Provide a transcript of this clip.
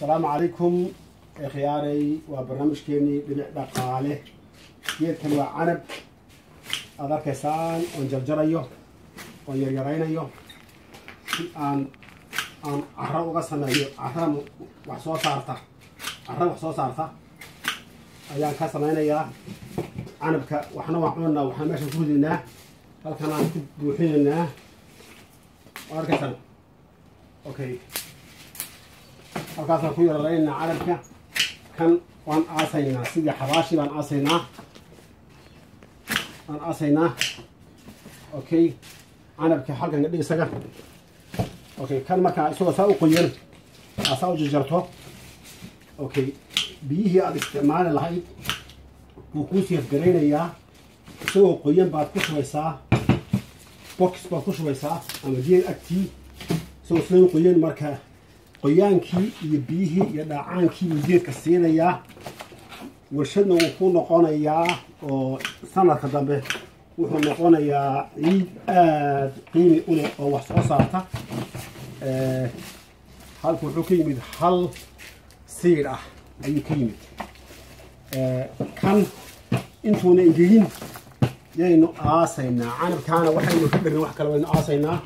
السلام عليكم خياري وبرنامج كيني دقاله geedkan waa canab aad arkaysaan oon jarjarayo oon yaryaraynayo si aan carro uga sameeyo carro wax soo saarta ayaan ka samaynayaa canabka waxna waan cunaa waxaan meesha ku ridinaa halkan aan ku buuxinaynaa arkaysaan okay halkaasaan ku yararaynaa canabka kan waan aasaynaa sidii xabaashi baan aasaynaa okay canabka halkan gadhig isaga okay kan markaa isagoo saa u qoyan aasaa u jarjarto okay biyihii aad isticmaali lahayd wuu kuu siirgaraynayaa isagoo qoyan baad ku shubaysaa box baad ku shubaysaa ama geed agtii isagoo sida u qoyan marka qoyaankii iyo biyihii iyo dhaacaankii buu geedka siinayaa warshadna wuu ku noqonayaa oo sanadka dambe wuxuu noqonayaa ciid aad qiimi u leh oo wax soo saarta halku wuxuu ka yimid hal siir ah ayuu ka yimid kan intuuna ingegin yaynu aasaynaa canabkaana waxaynu ka dhirin wax kale waynu aasaynaa